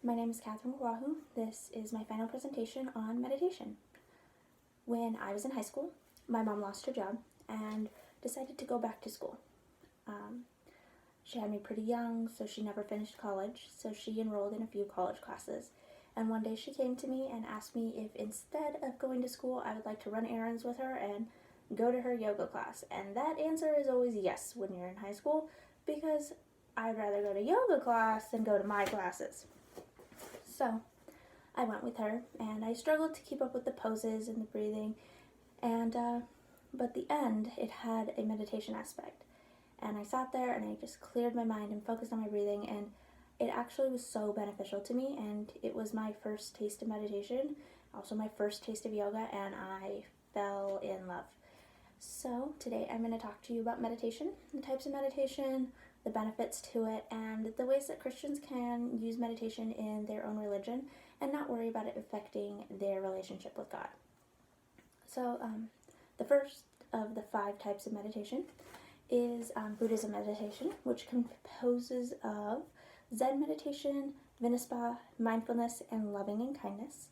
My name is Catherine Guahu. This is my final presentation on meditation. When I was in high school, my mom lost her job and decided to go back to school. She had me pretty young, so she never finished college, so she enrolled in a few college classes. And one day she came to me and asked me if instead of going to school, I would like to run errands with her and go to her yoga class. And that answer is always yes when you're in high school, because I'd rather go to yoga class than go to my classes. So I went with her, and I struggled to keep up with the poses and the breathing, and but the end, it had a meditation aspect. And I sat there and I just cleared my mind and focused on my breathing, and it actually was so beneficial to me, and it was my first taste of meditation, also my first taste of yoga, and I fell in love. So today I'm going to talk to you about meditation, the types of meditation, the benefits to it, and the ways that Christians can use meditation in their own religion and not worry about it affecting their relationship with God. So the first of the 5 types of meditation is Buddhism meditation, which composes of Zen meditation, Vinaspa, mindfulness, and loving and kindness.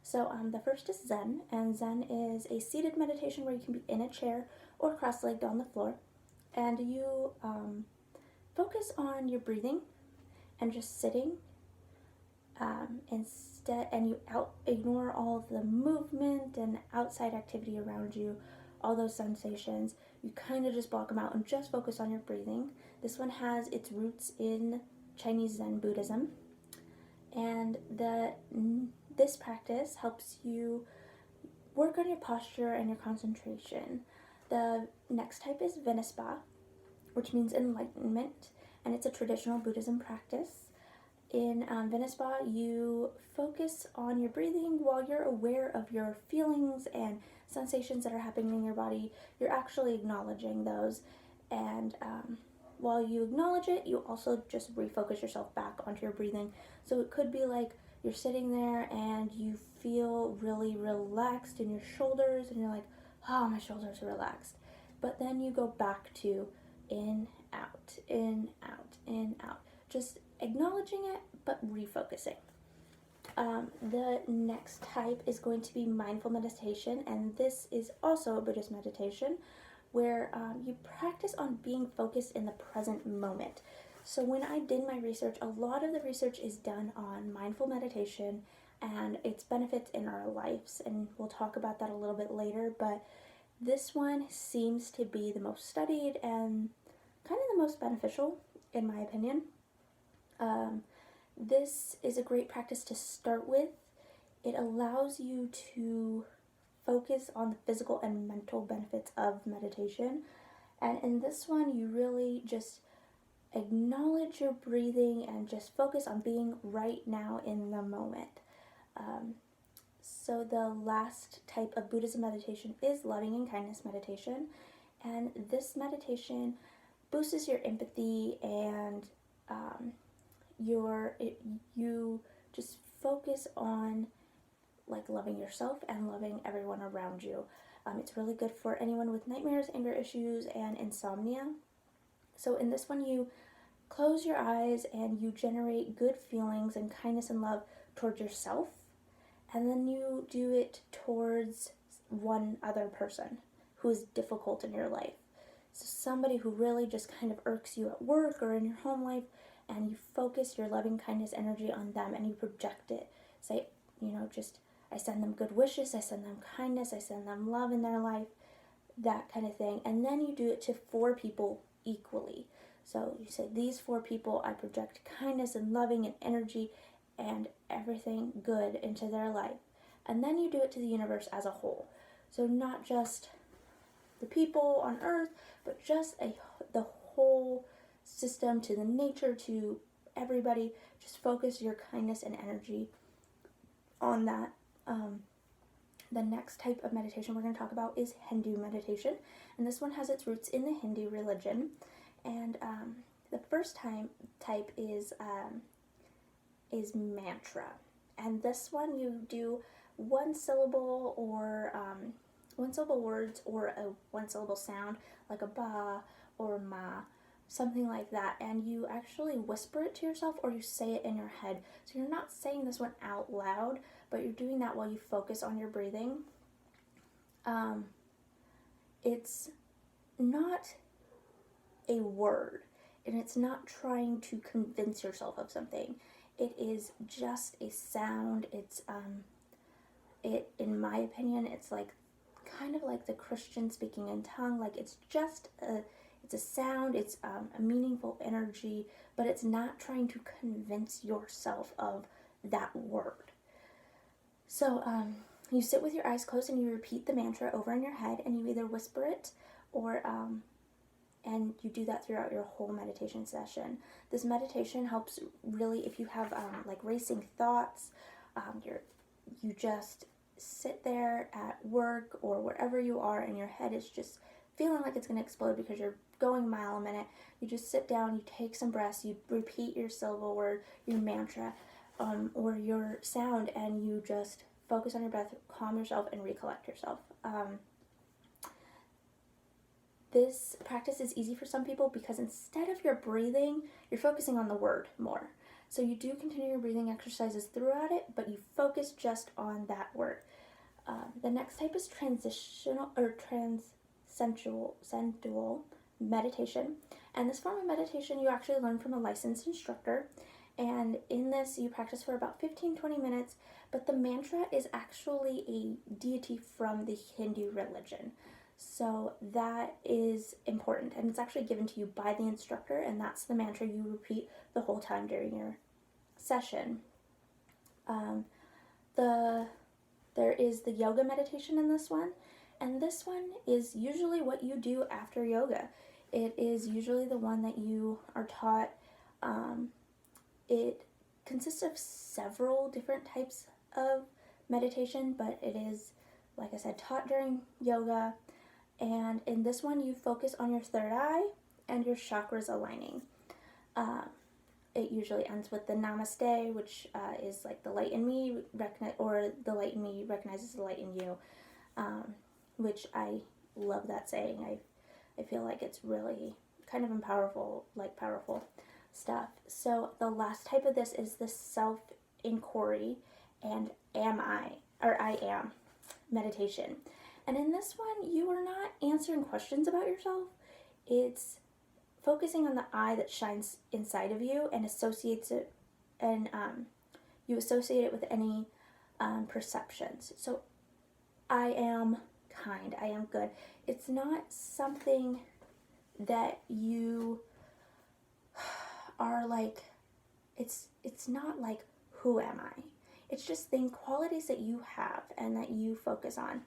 So the first is Zen, and Zen is a seated meditation where you can be in a chair or cross-legged on the floor, and you focus on your breathing and just sitting instead, and you ignore all of the movement and outside activity around you, all those sensations. You kind of just block them out and just focus on your breathing. This one has its roots in Chinese Zen Buddhism, and this practice helps you work on your posture and your concentration. The next type is Vinaspa, which means enlightenment, and it's a traditional Buddhism practice. In Vinaspa, you focus on your breathing while you're aware of your feelings and sensations that are happening in your body. You're actually acknowledging those, and while you acknowledge it, you also just refocus yourself back onto your breathing. So it could be like you're sitting there and you feel really relaxed in your shoulders, and you're like, oh, my shoulders are relaxed. But then you go back to in, out, in, out, in, out. Just acknowledging it, but refocusing. The next type is going to be mindful meditation, and this is also a Buddhist meditation where you practice on being focused in the present moment. So when I did my research, a lot of the research is done on mindful meditation and its benefits in our lives, and we'll talk about that a little bit later, but this one seems to be the most studied and kind of the most beneficial, in my opinion. This is a great practice to start with. It allows you to focus on the physical and mental benefits of meditation. And in this one, you really just acknowledge your breathing and just focus on being right now in the moment. So the last type of Buddhism meditation is loving and kindness meditation. And this meditation boosts your empathy, and you just focus on like loving yourself and loving everyone around you. It's really good for anyone with nightmares, anger issues, and insomnia. So in this one, you close your eyes and you generate good feelings and kindness and love towards yourself, and then you do it towards one other person who is difficult in your life. So somebody who really just kind of irks you at work or in your home life, and you focus your loving kindness energy on them and you project it. Say, just I send them good wishes, I send them kindness, I send them love in their life, that kind of thing. And then you do it to 4 people equally. So you say, these 4 people, I project kindness and loving and energy and everything good into their life. And then you do it to the universe as a whole. So not just the people on earth, but just the whole system, to the nature, to everybody. Just focus your kindness and energy on that. The next type of meditation we're going to talk about is Hindu meditation, and this one has its roots in the Hindu religion. And the first type is mantra, and this one you do one syllable words or a one syllable sound, like a ba or ma. something like that, and you actually whisper it to yourself or you say it in your head. So you're not saying this one out loud, but you're doing that while you focus on your breathing. It's not a word, and it's not trying to convince yourself of something. It is just a sound. In my opinion, it's like kind of like the Christian speaking in tongue. Like it's a sound. It's a meaningful energy, but it's not trying to convince yourself of that word. So you sit with your eyes closed and you repeat the mantra over in your head, and you either whisper it or and you do that throughout your whole meditation session. This meditation helps really if you have like racing thoughts. You just sit there at work or wherever you are, and your head is just feeling like it's going to explode because you're going a mile a minute. You just sit down, you take some breaths, you repeat your syllable word, your mantra, or your sound, and you just focus on your breath, calm yourself, and recollect yourself. This practice is easy for some people because instead of your breathing, you're focusing on the word more. So you do continue your breathing exercises throughout it, but you focus just on that word. The next type is transitional or sensual meditation. And this form of meditation you actually learn from a licensed instructor. And in this, you practice for about 15-20 minutes, but the mantra is actually a deity from the Hindu religion. So that is important, and it's actually given to you by the instructor, and that's the mantra you repeat the whole time during your session. There is the yoga meditation in this one, and this one is usually what you do after yoga. It is usually the one that you are taught. It consists of several different types of meditation, but it is, like I said, taught during yoga. And in this one, you focus on your third eye and your chakras aligning. It usually ends with the Namaste, which is like the light in me, or the light in me recognizes the light in you, which I love that saying. I feel like it's really kind of powerful stuff. So the last type of this is the self-inquiry and I am meditation. And in this one, you are not answering questions about yourself. It's focusing on the eye that shines inside of you and associates it, and you associate it with any perceptions. So I am kind, I am good. It's not something that you are like, it's not like, who am I? It's just the qualities that you have and that you focus on.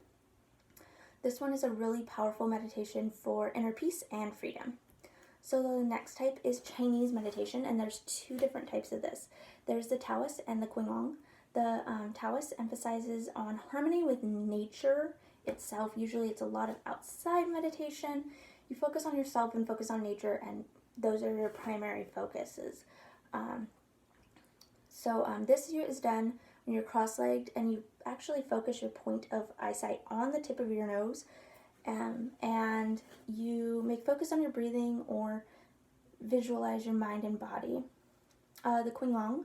This one is a really powerful meditation for inner peace and freedom. So the next type is Chinese meditation, and there's two different types of this. There's the Taoist and the Qigong. The Taoist emphasizes on harmony with nature itself. Usually it's a lot of outside meditation. You focus on yourself and focus on nature, and those are your primary focuses. This is done when you're cross-legged, and you actually focus your point of eyesight on the tip of your nose, and you make focus on your breathing or visualize your mind and body. The Qigong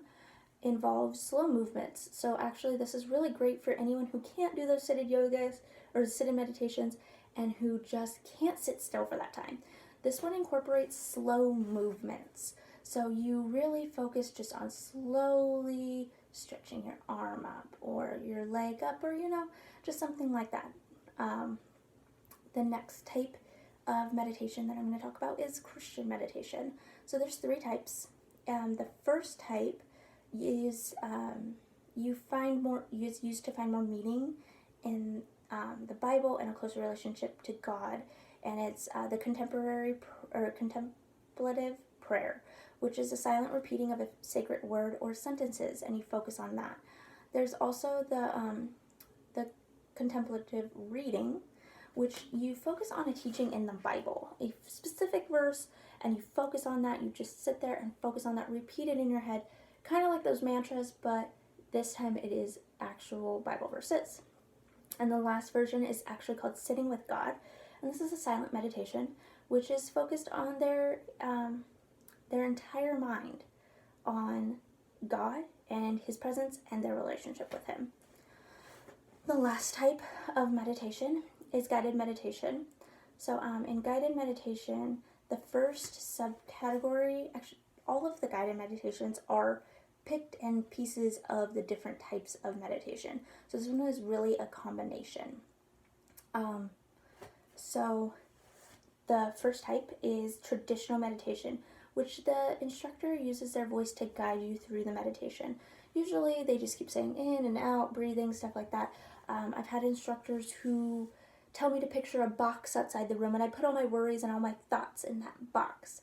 involves slow movements, so actually this is really great for anyone who can't do those seated yogas or seated meditations and who just can't sit still for that time. This one incorporates slow movements, so you really focus just on slowly stretching your arm up or your leg up, or just something like that. The next type of meditation that I'm going to talk about is Christian meditation. So there's three types. The first type is used to find more meaning in the Bible and a closer relationship to God, and it's the contemplative prayer, which is a silent repeating of a sacred word or sentences, and you focus on that. There's also the contemplative reading, which you focus on a teaching in the Bible, a specific verse, and you focus on that. You just sit there and focus on that, repeat it in your head, kind of like those mantras, but this time it is actual Bible verses. And the last version is actually called Sitting with God, and this is a silent meditation which is focused on their entire mind on God and His presence and their relationship with Him. The last type of meditation is guided meditation. So in guided meditation, the first subcategory, actually all of the guided meditations are picked and pieces of the different types of meditation. So this one is really a combination. So the first type is traditional meditation, which the instructor uses their voice to guide you through the meditation. Usually they just keep saying in and out, breathing, stuff like that. I've had instructors who tell me to picture a box outside the room, and I put all my worries and all my thoughts in that box.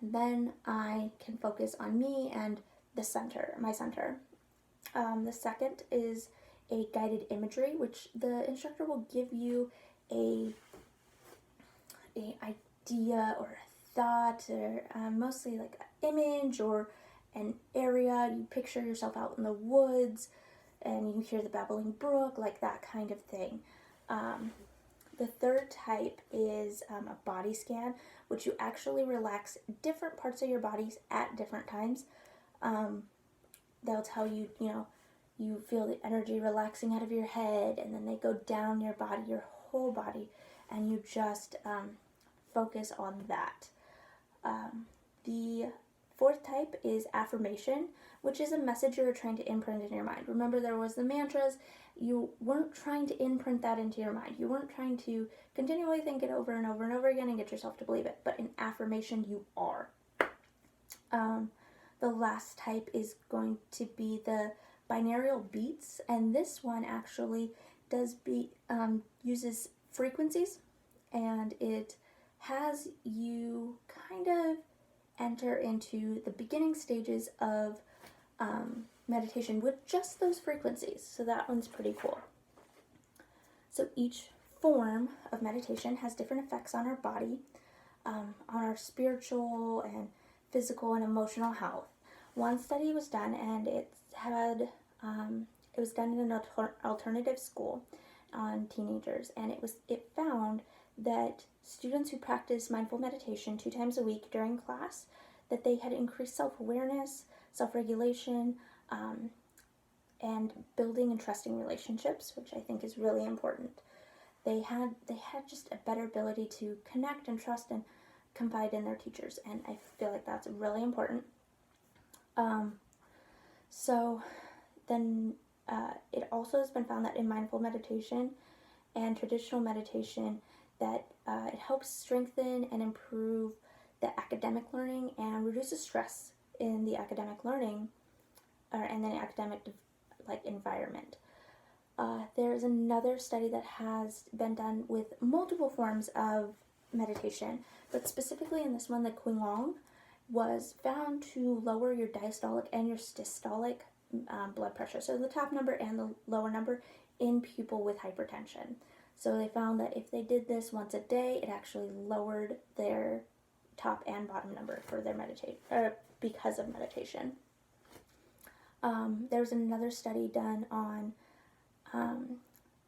And then I can focus on me and the center, my center. The second is a guided imagery, which the instructor will give you a idea or a thought, or mostly like an image or an area. You picture yourself out in the woods and you hear the babbling brook, like that kind of thing. The third type is a body scan, which you actually relax different parts of your bodies at different times. They'll tell you, you feel the energy relaxing out of your head, and then they go down your body, your whole body, and you just focus on that. The fourth type is affirmation, which is a message you're trying to imprint in your mind. Remember, there was the mantras. You weren't trying to imprint that into your mind. You weren't trying to continually think it over and over and over again and get yourself to believe it. But in affirmation, you are. The last type is going to be the binaural beats, and this one actually uses frequencies, and it has you kind of enter into the beginning stages of meditation with just those frequencies. So that one's pretty cool. So each form of meditation has different effects on our body, on our spiritual and physical and emotional health. One study was done, and it was done in an alternative school on teenagers, and it found that students who practiced mindful meditation 2 times a week during class, that they had increased self-awareness, self-regulation, and building and trusting relationships, which I think is really important. They had just a better ability to connect and trust and confide in their teachers, and I feel like that's really important. So then it also has been found that in mindful meditation and traditional meditation, that it helps strengthen and improve the academic learning and reduces stress in the academic learning and the academic environment. There's another study that has been done with multiple forms of meditation, but specifically in this one, the Qigong was found to lower your diastolic and your systolic blood pressure, so the top number and the lower number, in people with hypertension. So they found that if they did this once a day, it actually lowered their top and bottom number for their because of meditation. There's another study done on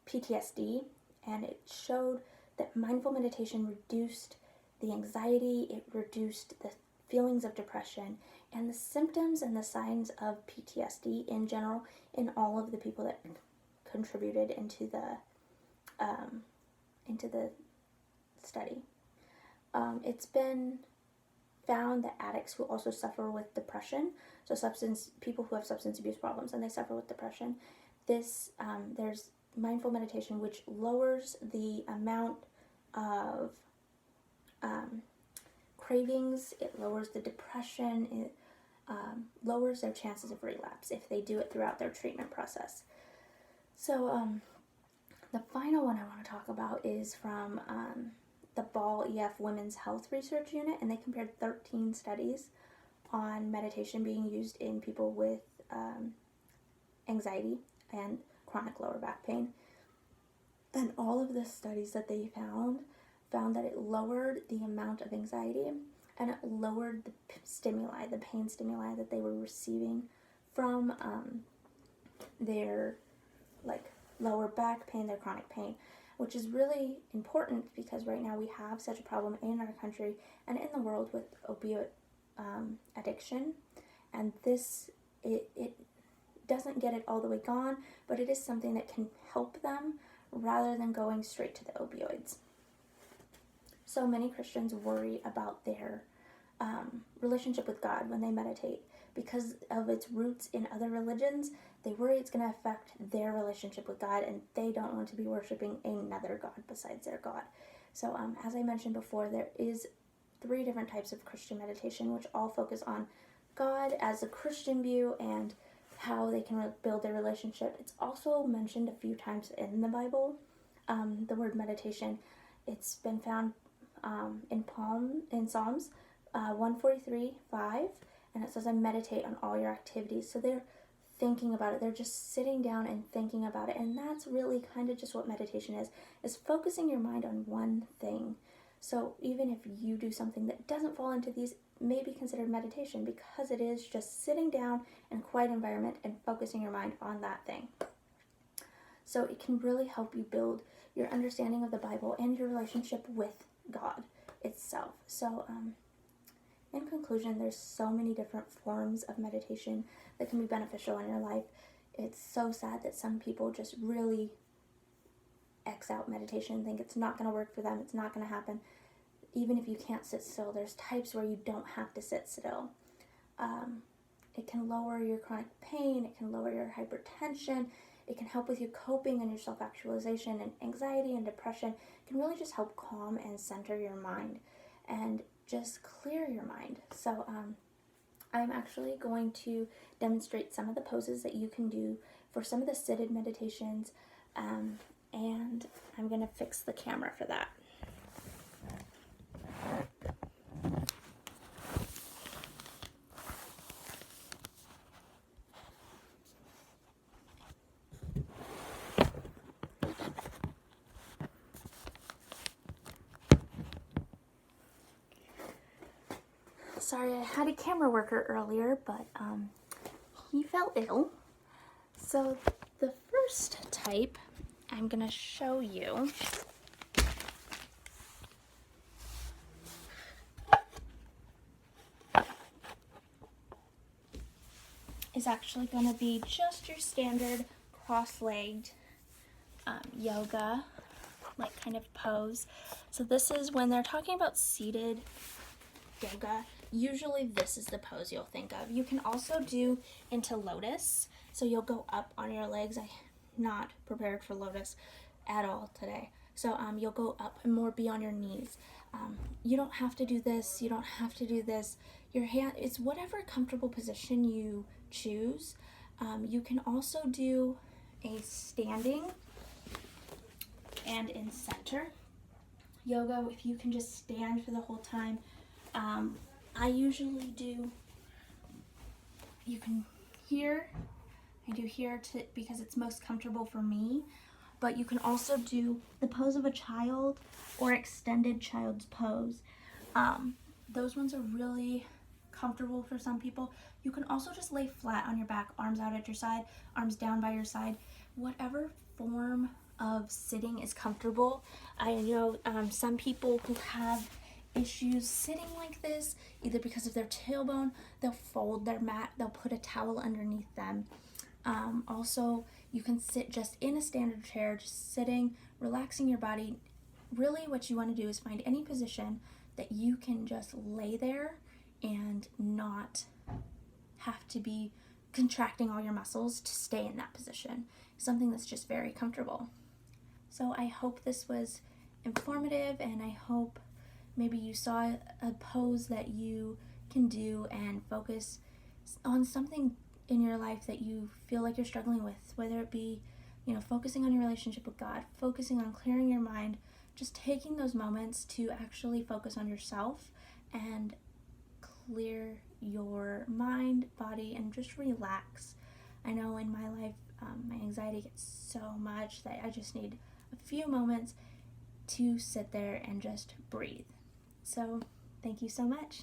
PTSD, and it showed that mindful meditation reduced the anxiety, it reduced the feelings of depression, and the symptoms and the signs of PTSD in general in all of the people that contributed into the study. It's been found that addicts who also suffer with depression, so people who have substance abuse problems and they suffer with depression, there's mindful meditation which lowers the amount of cravings, it lowers the depression, it lowers their chances of relapse if they do it throughout their treatment process. So the final one I want to talk about is from the Ball EF Women's Health Research Unit, and they compared 13 studies on meditation being used in people with anxiety and chronic lower back pain. And all of the studies that they found that it lowered the amount of anxiety, and it lowered the pain stimuli that they were receiving from their lower back pain, their chronic pain. which is really important because right now we have such a problem in our country and in the world with opioid addiction. And it doesn't get it all the way gone, but it is something that can help them rather than going straight to the opioids. So many Christians worry about their relationship with God when they meditate. Because of its roots in other religions, they worry it's going to affect their relationship with God, and they don't want to be worshiping another God besides their God. So as I mentioned before, there is 3 different types of Christian meditation, which all focus on God as a Christian view and how they can build their relationship. It's also mentioned a few times in the Bible, the word meditation. It's been found in Psalms 143:5, and it says, I meditate on all your activities. So they're thinking about it. They're just sitting down and thinking about it. And that's really kind of just what meditation is focusing your mind on one thing. So even if you do something that doesn't fall into these, may be considered meditation, because it is just sitting down in a quiet environment and focusing your mind on that thing. So it can really help you build your understanding of the Bible and your relationship with God itself. So in conclusion, there's so many different forms of meditation that can be beneficial in your life. It's so sad that some people just really X out meditation, think it's not going to work for them, it's not going to happen. Even if you can't sit still, there's types where you don't have to sit still. It can lower your chronic pain, it can lower your hypertension, it can help with your coping and your self-actualization, and anxiety and depression. It can really just help calm and center your mind and just clear your mind. So I'm actually going to demonstrate some of the poses that you can do for some of the seated meditations, and I'm going to fix the camera for that. Sorry, I had a camera worker earlier, but he fell ill. So the first type I'm going to show you is actually going to be just your standard cross-legged yoga like kind of pose. So this is when they're talking about seated yoga, usually this is the pose you'll think of. You can also do into lotus, so you'll go up on your legs. I'm not prepared for lotus at all today. So you'll go up and more be on your knees. You don't have to do this, you don't have to do this. Your hand, it's whatever comfortable position you choose. You can also do a standing and in center yoga if you can just stand for the whole time. I usually do, you can here, I do here because it's most comfortable for me, but you can also do the pose of a child or extended child's pose. Those ones are really comfortable for some people. You can also just lay flat on your back, arms out at your side, arms down by your side, whatever form of sitting is comfortable. I know some people who have issues sitting like this, either because of their tailbone, they'll fold their mat, they'll put a towel underneath them. Also, you can sit just in a standard chair, just sitting, relaxing your body. Really what you want to do is find any position that you can just lay there and not have to be contracting all your muscles to stay in that position. Something that's just very comfortable. So I hope this was informative, and I hope maybe you saw a pose that you can do and focus on something in your life that you feel like you're struggling with, whether it be, focusing on your relationship with God, focusing on clearing your mind, just taking those moments to actually focus on yourself and clear your mind, body, and just relax. I know in my life, my anxiety gets so much that I just need a few moments to sit there and just breathe. So, thank you so much.